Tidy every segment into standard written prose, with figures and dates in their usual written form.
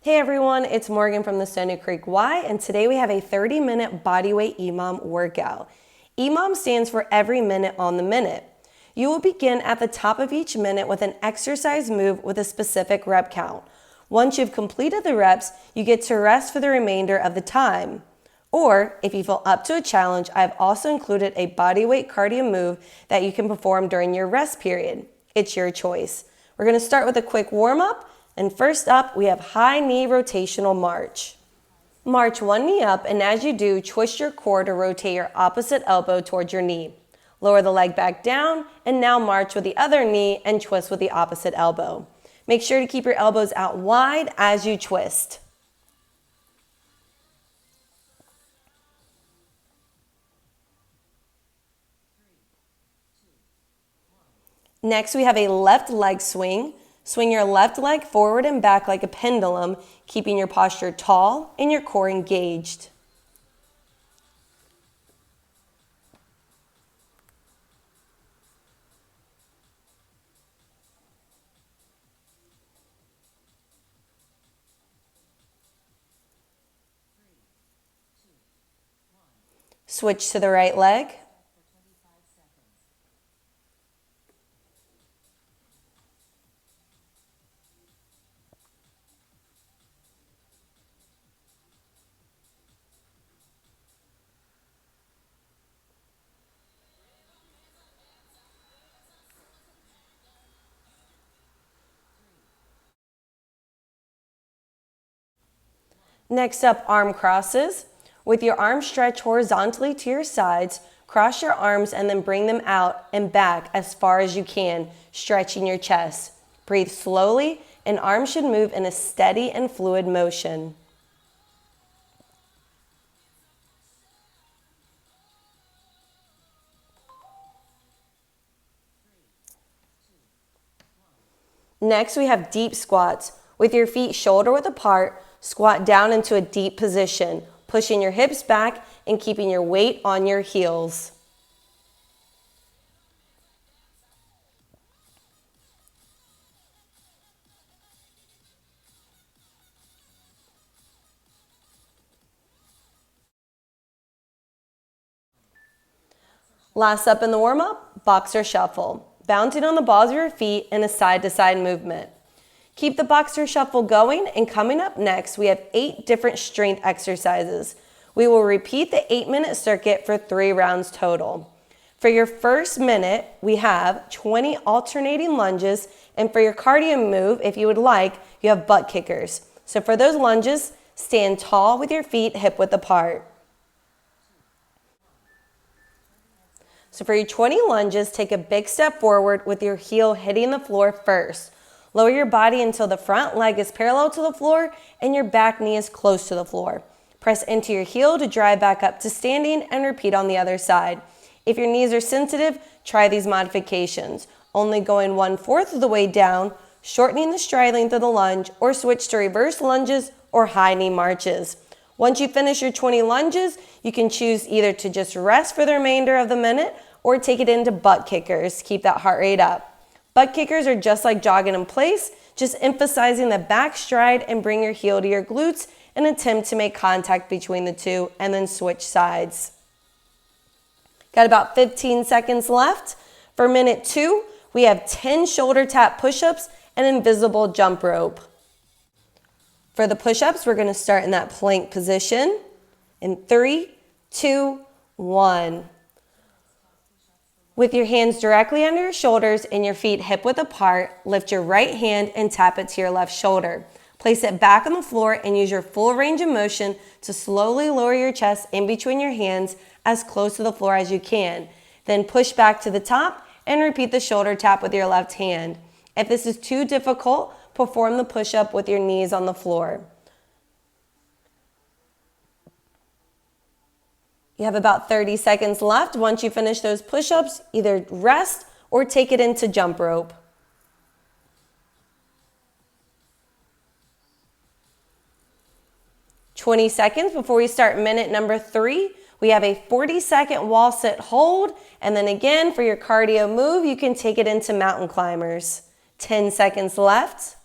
Hey everyone, it's Morgan from the Stoney Creek Y, and today we have a 30-minute bodyweight EMOM workout. EMOM stands for every minute on the minute. You will begin at the top of each minute with an exercise move with a specific rep count. Once you've completed the reps, you get to rest for the remainder of the time. Or, if you feel up to a challenge, I've also included a bodyweight cardio move that you can perform during your rest period. It's your choice. We're going to start with a quick warm-up. And first up, we have high knee rotational march. March one knee up, and as you do, twist your core to rotate your opposite elbow towards your knee. Lower the leg back down, and now march with the other knee and twist with the opposite elbow. Make sure to keep your elbows out wide as you twist. Next, we have a left leg swing. Swing your left leg forward and back like a pendulum, keeping your posture tall and your core engaged. Switch to the right leg. Next up, arm crosses. With your arms stretched horizontally to your sides, cross your arms and then bring them out and back as far as you can, stretching your chest. Breathe slowly, and arms should move in a steady and fluid motion. Next, we have deep squats. With your feet shoulder-width apart, squat down into a deep position, pushing your hips back and keeping your weight on your heels. Last up in the warm-up, boxer shuffle. Bouncing on the balls of your feet in a side-to-side movement. Keep the boxer shuffle going, and coming up next, we have 8 different strength exercises. We will repeat the 8-minute circuit for 3 rounds total. For your first minute, we have 20 alternating lunges, and for your cardio move, if you would like, you have butt kickers. So for those lunges, stand tall with your feet hip-width apart. So for your 20 lunges, take a big step forward with your heel hitting the floor first. Lower your body until the front leg is parallel to the floor and your back knee is close to the floor. Press into your heel to drive back up to standing and repeat on the other side. If your knees are sensitive, try these modifications. Only going 1/4 of the way down, shortening the stride length of the lunge, or switch to reverse lunges or high knee marches. Once you finish your 20 lunges, you can choose either to just rest for the remainder of the minute or take it into butt kickers. Keep that heart rate up. Butt kickers are just like jogging in place, just emphasizing the back stride and bring your heel to your glutes and attempt to make contact between the two and then switch sides. Got about 15 seconds left. For minute 2, we have 10 shoulder tap push-ups and invisible jump rope. For the push-ups, we're going to start in that plank position in 3, 2, 1. With your hands directly under your shoulders and your feet hip-width apart, lift your right hand and tap it to your left shoulder. Place it back on the floor and use your full range of motion to slowly lower your chest in between your hands as close to the floor as you can. Then push back to the top and repeat the shoulder tap with your left hand. If this is too difficult, perform the push-up with your knees on the floor. You have about 30 seconds left. Once you finish those push-ups, either rest or take it into jump rope. "20 seconds before we start minute number 3. We have a 40-second wall sit hold, and then again for your cardio move, you can take it into mountain climbers. 10 seconds left.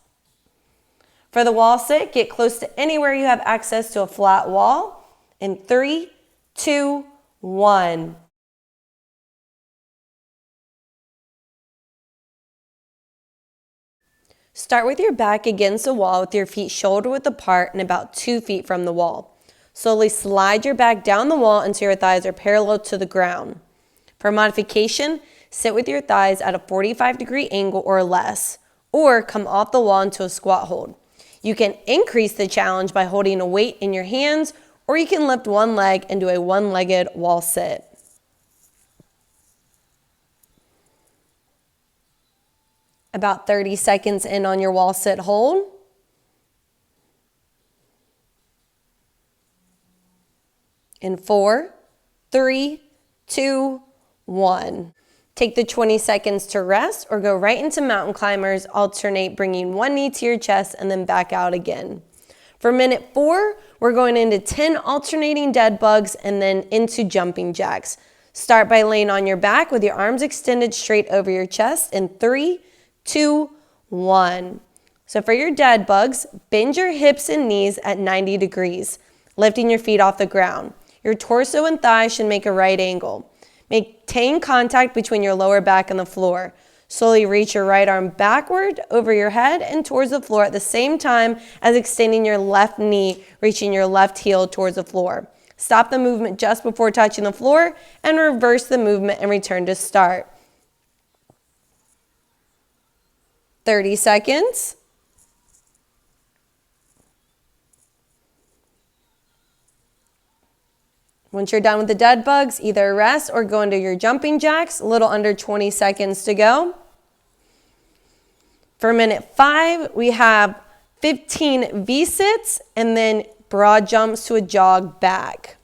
For the wall sit, get close to anywhere you have access to a flat wall. In 3, 2, 1. Start with your back against the wall with your feet shoulder width apart and about 2 feet from the wall. Slowly slide your back down the wall until your thighs are parallel to the ground. For modification, sit with your thighs at a 45-degree angle or less, or come off the wall into a squat hold. You can increase the challenge by holding a weight in your hands, or you can lift one leg and do a one-legged wall sit. About 30 seconds in on your wall sit hold. In 4, 3, 2, 1. Take the 20 seconds to rest or go right into mountain climbers. Alternate bringing one knee to your chest and then back out again. For minute 4, we're going into 10 alternating dead bugs and then into jumping jacks. Start by laying on your back with your arms extended straight over your chest in 3, 2, 1. So for your dead bugs, bend your hips and knees at 90 degrees, lifting your feet off the ground. Your torso and thighs should make a right angle. Maintain contact between your lower back and the floor. Slowly reach your right arm backward over your head and towards the floor at the same time as extending your left knee, reaching your left heel towards the floor. Stop the movement just before touching the floor and reverse the movement and return to start. 30 seconds. Once you're done with the dead bugs, either rest or go into your jumping jacks. A little under 20 seconds to go. For minute 5, we have 15 V-sits and then broad jumps to a jog back.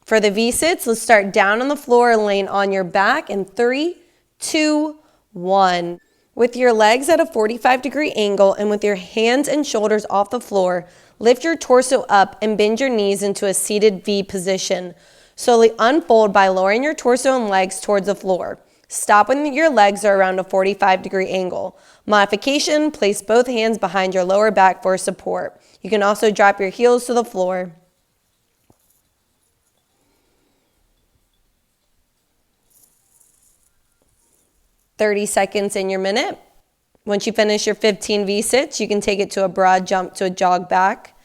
For the V-sits, let's start down on the floor, laying on your back in 3, 2, 1. With your legs at a 45-degree angle and with your hands and shoulders off the floor, lift your torso up and bend your knees into a seated V position. Slowly unfold by lowering your torso and legs towards the floor. Stop when your legs are around a 45-degree angle. Modification, place both hands behind your lower back for support. You can also drop your heels to the floor. "30 seconds in your minute. Once you finish your 15 V-sits, you can take it to a broad jump to a jog back.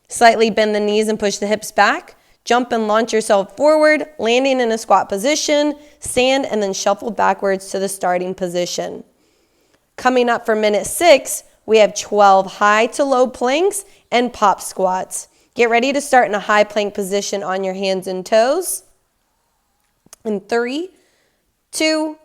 Slightly bend the knees and push the hips back. Jump and launch yourself forward, landing in a squat position, stand, and then shuffle backwards to the starting position. Coming up for minute 6, we have 12 high to low planks and pop squats. Get ready to start in a high plank position on your hands and toes. In 3, 2,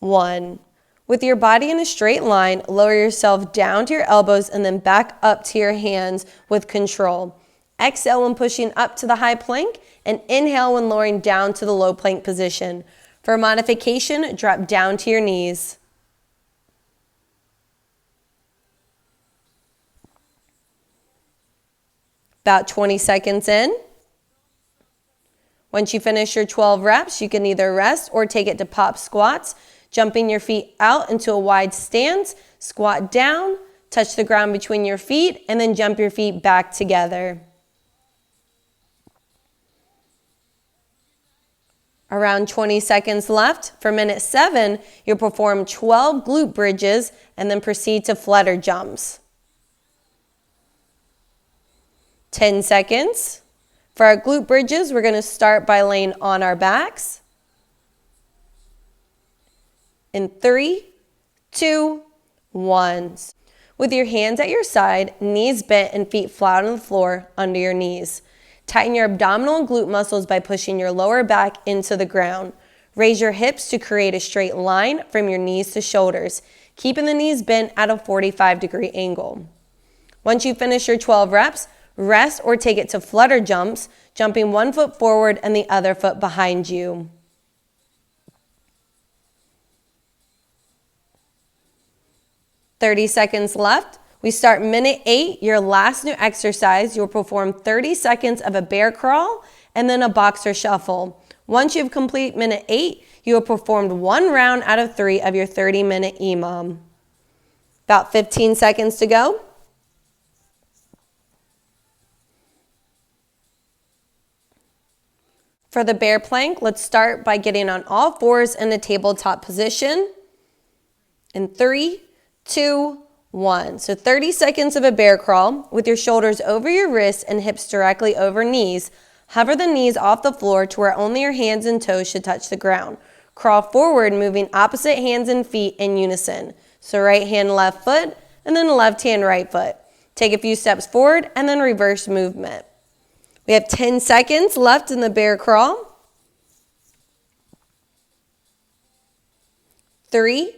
1. With your body in a straight line, lower yourself down to your elbows and then back up to your hands with control. Exhale when pushing up to the high plank and inhale when lowering down to the low plank position. For modification, drop down to your knees. About 20 seconds in. Once you finish your 12 reps, you can either rest or take it to pop squats, jumping your feet out into a wide stance, squat down, touch the ground between your feet, and then jump your feet back together. Around 20 seconds left. For minute 7, you'll perform 12 glute bridges and then proceed to flutter jumps. 10 seconds. For our glute bridges, we're going to start by laying on our backs. In 3, 2, 1. With your hands at your side, knees bent and feet flat on the floor under your knees. Tighten your abdominal and glute muscles by pushing your lower back into the ground. Raise your hips to create a straight line from your knees to shoulders, keeping the knees bent at a 45-degree angle. Once you finish your 12 reps, rest or take it to flutter jumps, jumping one foot forward and the other foot behind you. "30 seconds left. We start minute 8, your last new exercise. You'll perform 30 seconds of a bear crawl and then a boxer shuffle. Once you've completed minute 8, you have performed 1 round out of 3 of your 30-minute EMOM. About 15 seconds to go. For the bear plank, let's start by getting on all fours in the tabletop position. In 3, 2, 1. So 30 seconds of a bear crawl with your shoulders over your wrists and hips directly over knees. Hover the knees off the floor to where only your hands and toes should touch the ground. Crawl forward, moving opposite hands and feet in unison. So right hand, left foot, and then left hand, right foot. Take a few steps forward and then reverse movement. We have 10 seconds left in the bear crawl. 3,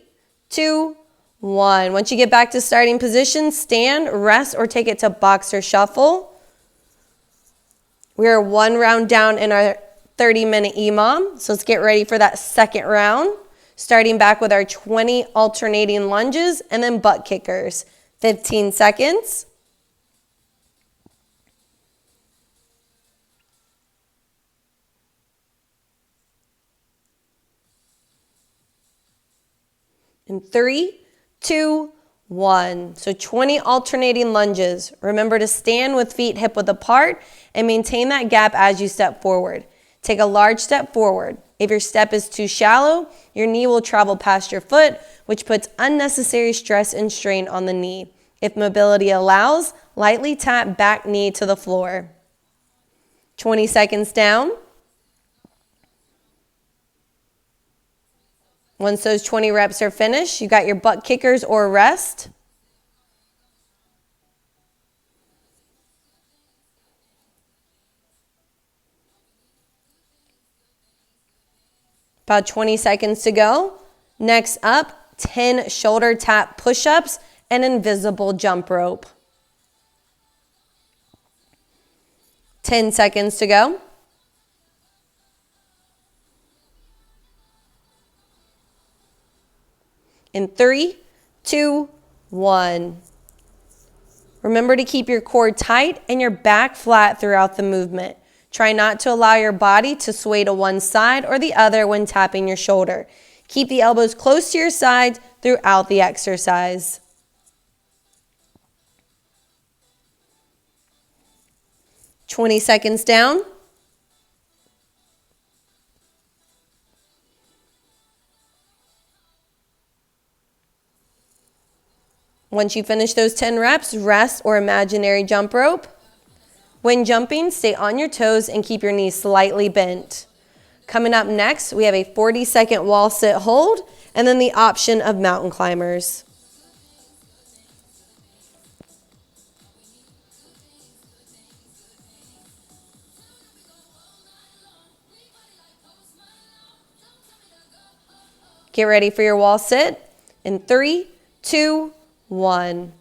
2, 1. Once you get back to starting position, stand, rest, or take it to boxer shuffle. We are 1 round down in our 30-minute EMOM, so let's get ready for that second round. Starting back with our 20 alternating lunges and then butt kickers. 15 seconds. In 3, 2, 1. So 20 alternating lunges. Remember to stand with feet hip width apart and maintain that gap as you step forward. Take a large step forward. If your step is too shallow, your knee will travel past your foot, which puts unnecessary stress and strain on the knee. If mobility allows, lightly tap back knee to the floor. 20 seconds down. Once those 20 reps are finished, you got your butt kickers or rest. About 20 seconds to go. Next up, 10 shoulder tap push-ups and invisible jump rope. 10 seconds to go. In 3, 2, 1. Remember to keep your core tight and your back flat throughout the movement. Try not to allow your body to sway to one side or the other when tapping your shoulder. Keep the elbows close to your sides throughout the exercise. "20 seconds down. Once you finish those 10 reps, rest or imaginary jump rope. When jumping, stay on your toes and keep your knees slightly bent. Coming up next, we have a 40-second wall sit hold and then the option of mountain climbers. Get ready for your wall sit in 3, 2, 1.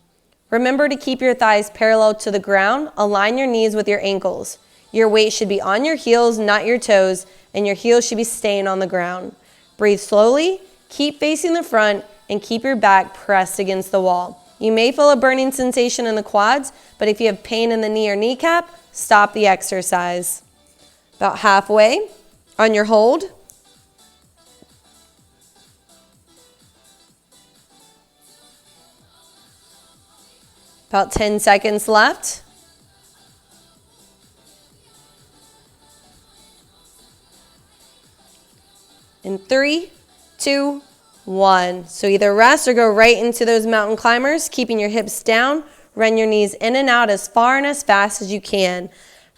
Remember to keep your thighs parallel to the ground. Align your knees with your ankles. Your weight should be on your heels, not your toes, and your heels should be staying on the ground. Breathe slowly, keep facing the front, and keep your back pressed against the wall. You may feel a burning sensation in the quads, but if you have pain in the knee or kneecap, stop the exercise. About halfway on your hold. About 10 seconds left. In 3, 2, 1. So either rest or go right into those mountain climbers, keeping your hips down. Run your knees in and out as far and as fast as you can.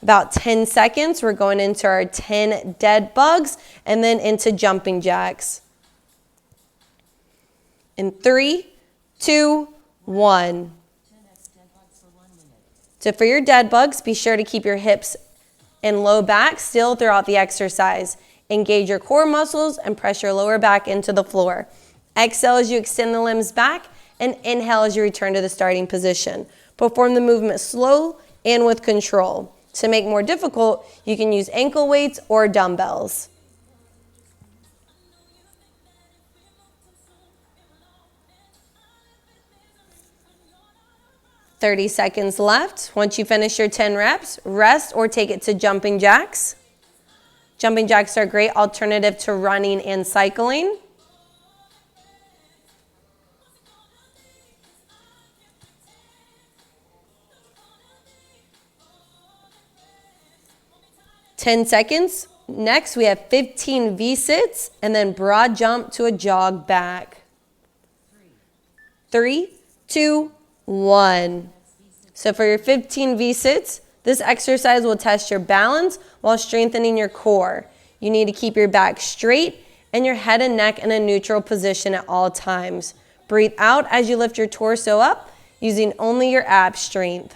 About 10 seconds, we're going into our 10 dead bugs and then into jumping jacks. In 3, 2, 1. So for your dead bugs, be sure to keep your hips and low back still throughout the exercise. Engage your core muscles and press your lower back into the floor. Exhale as you extend the limbs back and inhale as you return to the starting position. Perform the movement slow and with control. To make it more difficult, you can use ankle weights or dumbbells. "30 seconds left. Once you finish your 10 reps, rest or take it to jumping jacks. Jumping jacks are a great alternative to running and cycling. 10 seconds. Next, we have 15 V-sits and then broad jump to a jog back. 3, 2, 1. So for your 15 V-sits, this exercise will test your balance while strengthening your core. You need to keep your back straight and your head and neck in a neutral position at all times. Breathe out as you lift your torso up, using only your ab strength.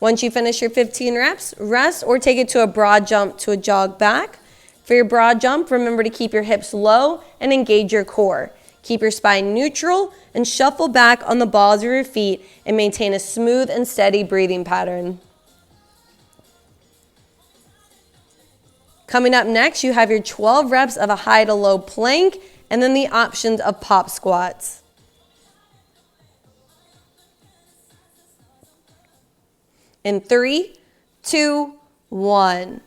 Once you finish your 15 reps, rest or take it to a broad jump to a jog back. For your broad jump, remember to keep your hips low and engage your core. Keep your spine neutral and shuffle back on the balls of your feet and maintain a smooth and steady breathing pattern. Coming up next, you have your 12 reps of a high to low plank and then the options of pop squats. In 3, 2, 1.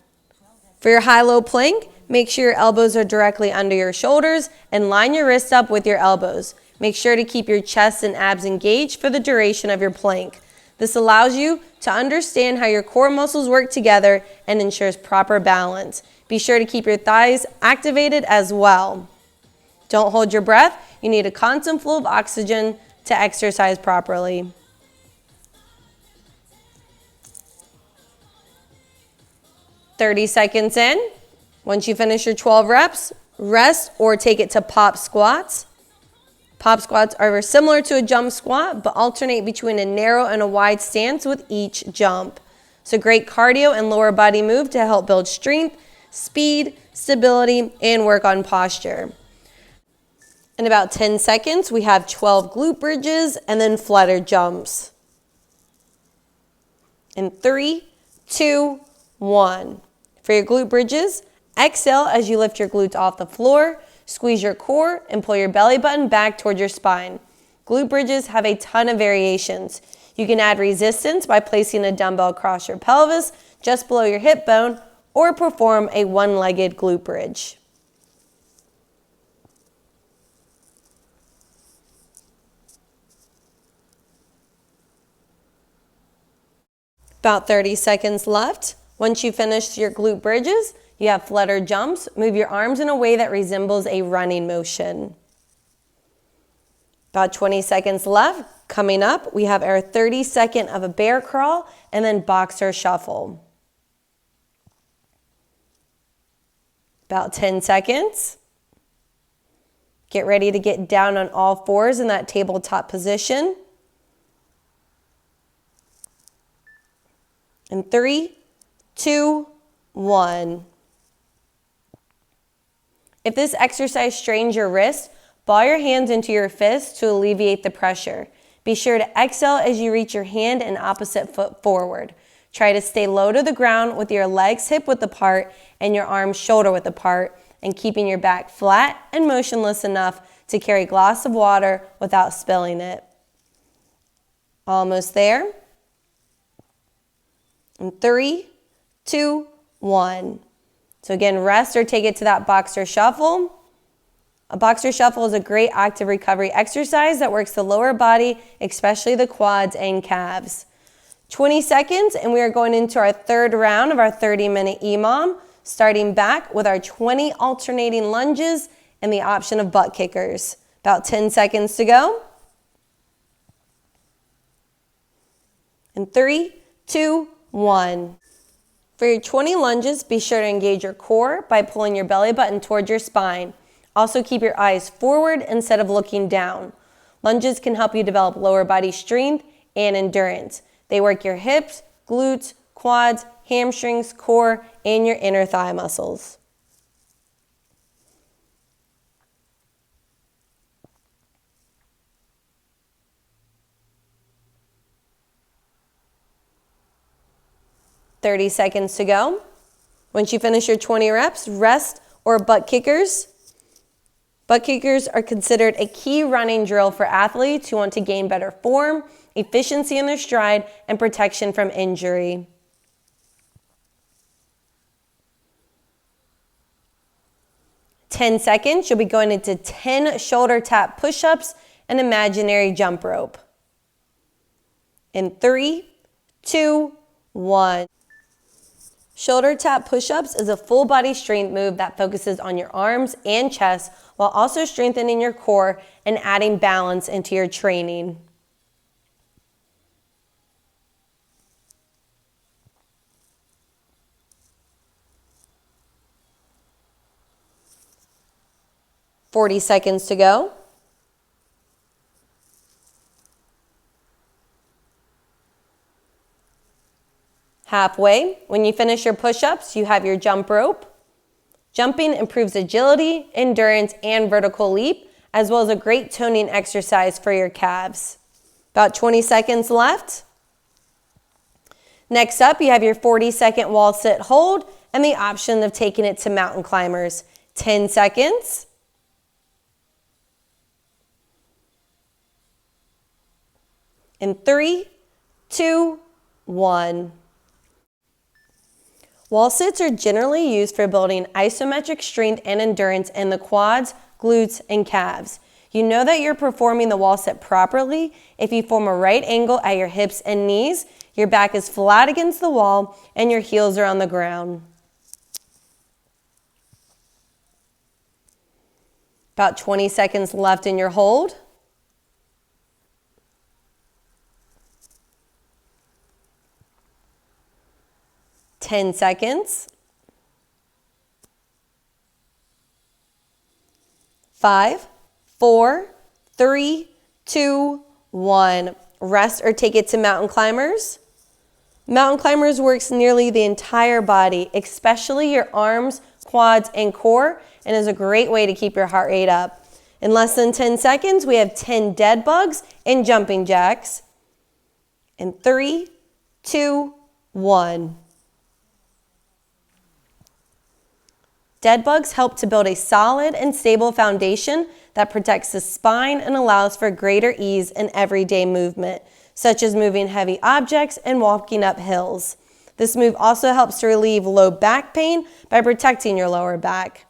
For your high-low plank, make sure your elbows are directly under your shoulders and line your wrists up with your elbows. Make sure to keep your chest and abs engaged for the duration of your plank. This allows you to understand how your core muscles work together and ensures proper balance. Be sure to keep your thighs activated as well. Don't hold your breath. You need a constant flow of oxygen to exercise properly. "30 seconds in. Once you finish your 12 reps, rest or take it to pop squats. Pop squats are similar to a jump squat, but alternate between a narrow and a wide stance with each jump. It's a great cardio and lower body move to help build strength, speed, stability, and work on posture. In about 10 seconds, we have 12 glute bridges and then flutter jumps. In 3, 2, 1. For your glute bridges, exhale as you lift your glutes off the floor, squeeze your core, and pull your belly button back toward your spine. Glute bridges have a ton of variations. You can add resistance by placing a dumbbell across your pelvis just below your hip bone, or perform a one-legged glute bridge. About 30 seconds left. Once you finish your glute bridges, you have flutter jumps. Move your arms in a way that resembles a running motion. About 20 seconds left. Coming up, we have our 30-second of a bear crawl and then boxer shuffle. About 10 seconds. Get ready to get down on all fours in that tabletop position. In 3, 2, 1. If this exercise strains your wrist, ball your hands into your fists to alleviate the pressure. Be sure to exhale as you reach your hand and opposite foot forward. Try to stay low to the ground with your legs hip-width apart and your arms shoulder-width apart, and keeping your back flat and motionless enough to carry a glass of water without spilling it. Almost there. In 3, 2, 1. So again, rest or take it to that boxer shuffle. A boxer shuffle is a great active recovery exercise that works the lower body, especially the quads and calves. 20 seconds, and we are going into our third round of our 30-minute EMOM, starting back with our 20 alternating lunges and the option of butt kickers. About 10 seconds to go. In 3, 2, 1. For your 20 lunges, be sure to engage your core by pulling your belly button toward your spine. Also keep your eyes forward instead of looking down. Lunges can help you develop lower body strength and endurance. They work your hips, glutes, quads, hamstrings, core, and your inner thigh muscles. "30 seconds to go. Once you finish your 20 reps, rest or butt kickers. Butt kickers are considered a key running drill for athletes who want to gain better form, efficiency in their stride, and protection from injury. 10 seconds, you'll be going into 10 shoulder tap push-ups and imaginary jump rope. In 3, 2, 1. Shoulder tap push-ups is a full body strength move that focuses on your arms and chest while also strengthening your core and adding balance into your training. "40 seconds to go. Halfway. When you finish your push-ups, you have your jump rope. Jumping improves agility, endurance, and vertical leap, as well as a great toning exercise for your calves. About 20 seconds left. Next up, you have your 40-second wall sit hold and the option of taking it to mountain climbers. 10 seconds. In 3, 2, 1. Wall sits are generally used for building isometric strength and endurance in the quads, glutes, and calves. You know that you're performing the wall sit properly if you form a right angle at your hips and knees, your back is flat against the wall, and your heels are on the ground. About 20 seconds left in your hold. Ten seconds. 5, 4, 3, 2, 1. Rest or take it to mountain climbers. Mountain climbers works nearly the entire body, especially your arms, quads, and core, and is a great way to keep your heart rate up. In less than 10 seconds, we have 10 dead bugs and jumping jacks. In 3, 2, 1. Dead bugs help to build a solid and stable foundation that protects the spine and allows for greater ease in everyday movement, such as moving heavy objects and walking up hills. This move also helps to relieve low back pain by protecting your lower back.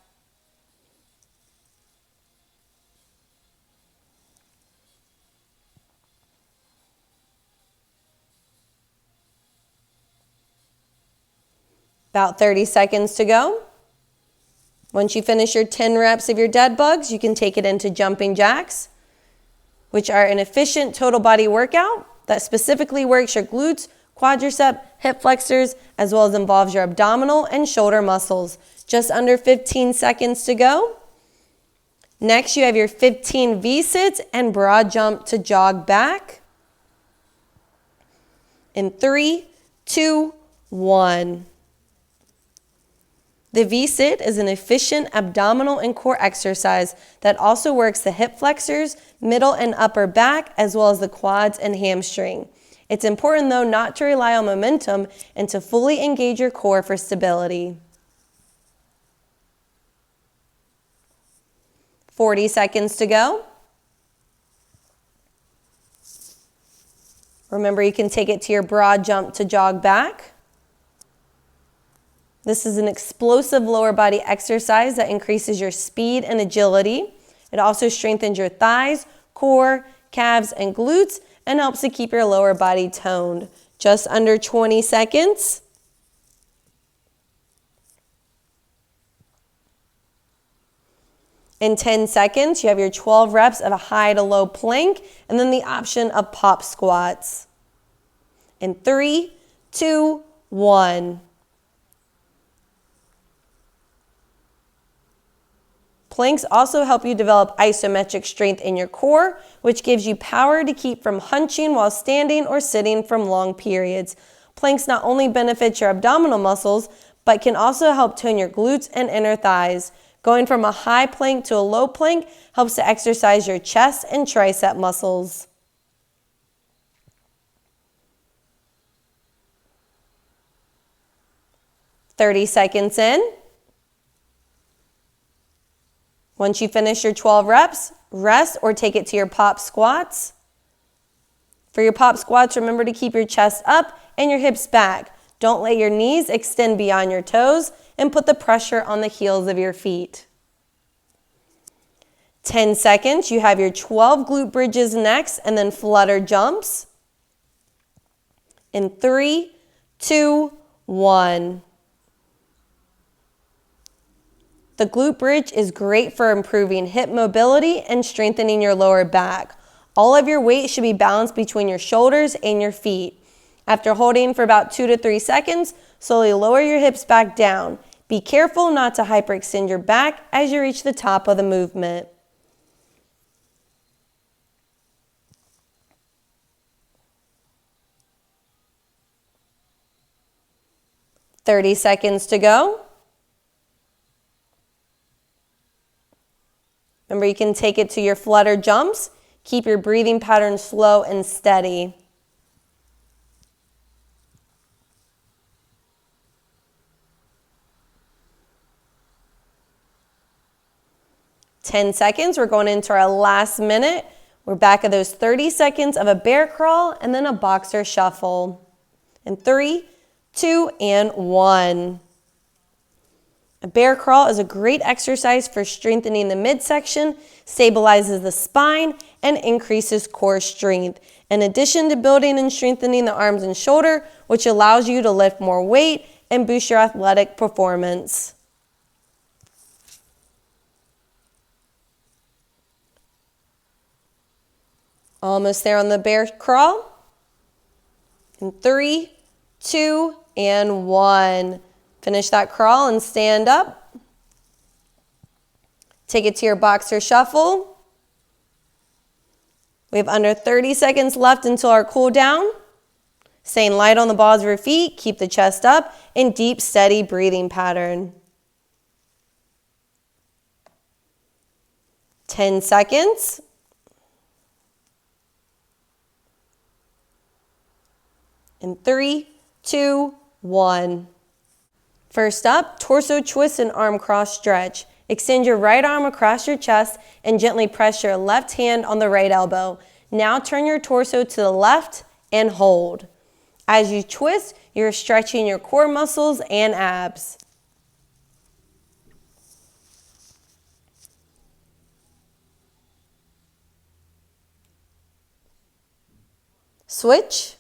About 30 seconds to go. Once you finish your 10 reps of your dead bugs, you can take it into jumping jacks, which are an efficient total body workout that specifically works your glutes, quadricep, hip flexors, as well as involves your abdominal and shoulder muscles. Just under 15 seconds to go. Next, you have your 15 V-sits and broad jump to jog back. In 3, 2, 1. The V-sit is an efficient abdominal and core exercise that also works the hip flexors, middle and upper back, as well as the quads and hamstring. It's important, though, not to rely on momentum and to fully engage your core for stability. 40 seconds to go. Remember, you can take it to your broad jump to jog back. This is an explosive lower body exercise that increases your speed and agility. It also strengthens your thighs, core, calves, and glutes, and helps to keep your lower body toned. Just under 20 seconds. In 10 seconds, you have your 12 reps of a high to low plank, and then the option of pop squats. In 3, 2, 1. Planks also help you develop isometric strength in your core, which gives you power to keep from hunching while standing or sitting from long periods. Planks not only benefit your abdominal muscles, but can also help tone your glutes and inner thighs. Going from a high plank to a low plank helps to exercise your chest and tricep muscles. "30 seconds in. Once you finish your 12 reps, rest or take it to your pop squats. For your pop squats, remember to keep your chest up and your hips back. Don't let your knees extend beyond your toes and put the pressure on the heels of your feet. 10 seconds. You have your 12 glute bridges next, and then flutter jumps. In 3, 2, 1. The glute bridge is great for improving hip mobility and strengthening your lower back. All of your weight should be balanced between your shoulders and your feet. After holding for about 2 to 3 seconds, slowly lower your hips back down. Be careful not to hyperextend your back as you reach the top of the movement. "30 seconds to go." Remember, you can take it to your flutter jumps. Keep your breathing pattern slow and steady. "10 seconds. We're going into our last minute. We're back at those 30 seconds of a bear crawl and then a boxer shuffle. In 3, 2, and 1. A bear crawl is a great exercise for strengthening the midsection, stabilizes the spine, and increases core strength. In addition to building and strengthening the arms and shoulder, which allows you to lift more weight and boost your athletic performance. Almost there on the bear crawl. In 3, 2, and 1. Finish that crawl and stand up. Take it to your boxer shuffle. We have under 30 seconds left until our cool down. Staying light on the balls of your feet, keep the chest up, in deep, steady breathing pattern. 10 seconds. In 3, 2, 1. First up, torso twist and arm cross stretch. Extend your right arm across your chest and gently press your left hand on the right elbow. Now turn your torso to the left and hold. As you twist, you're stretching your core muscles and abs. Switch.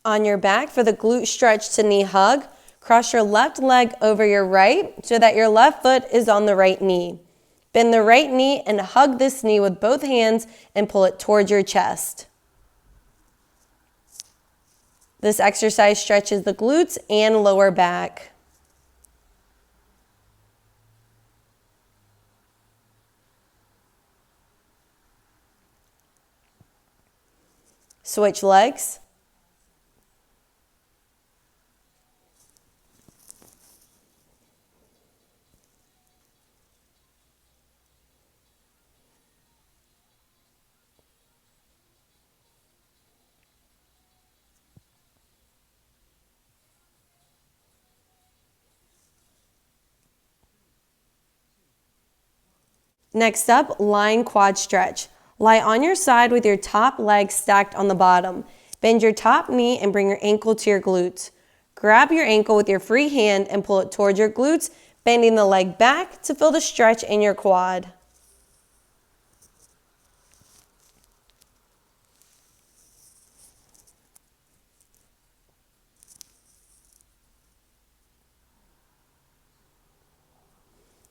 On your back for the glute stretch to knee hug, cross your left leg over your right so that your left foot is on the right knee. Bend the right knee and hug this knee with both hands and pull it towards your chest. This exercise stretches the glutes and lower back. Switch legs. Next up, lying quad stretch. Lie on your side with your top leg stacked on the bottom. Bend your top knee and bring your ankle to your glutes. Grab your ankle with your free hand and pull it towards your glutes, bending the leg back to feel the stretch in your quad.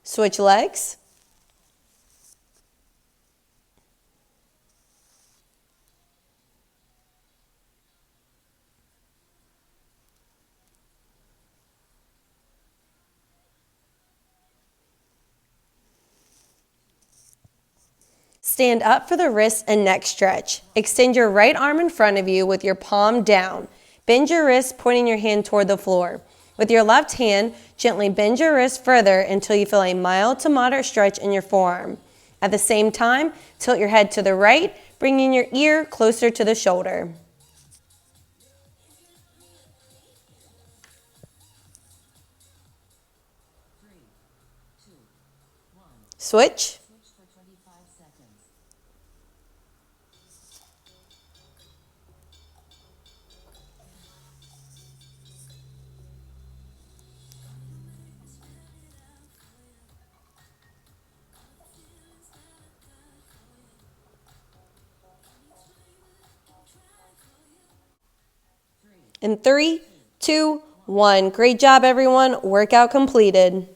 Switch legs. Stand up for the wrist and neck stretch. Extend your right arm in front of you with your palm down. Bend your wrist, pointing your hand toward the floor. With your left hand, gently bend your wrist further until you feel a mild to moderate stretch in your forearm. At the same time, tilt your head to the right, bringing your ear closer to the shoulder. Switch. In 3, 2, 1. Great job, everyone. Workout completed.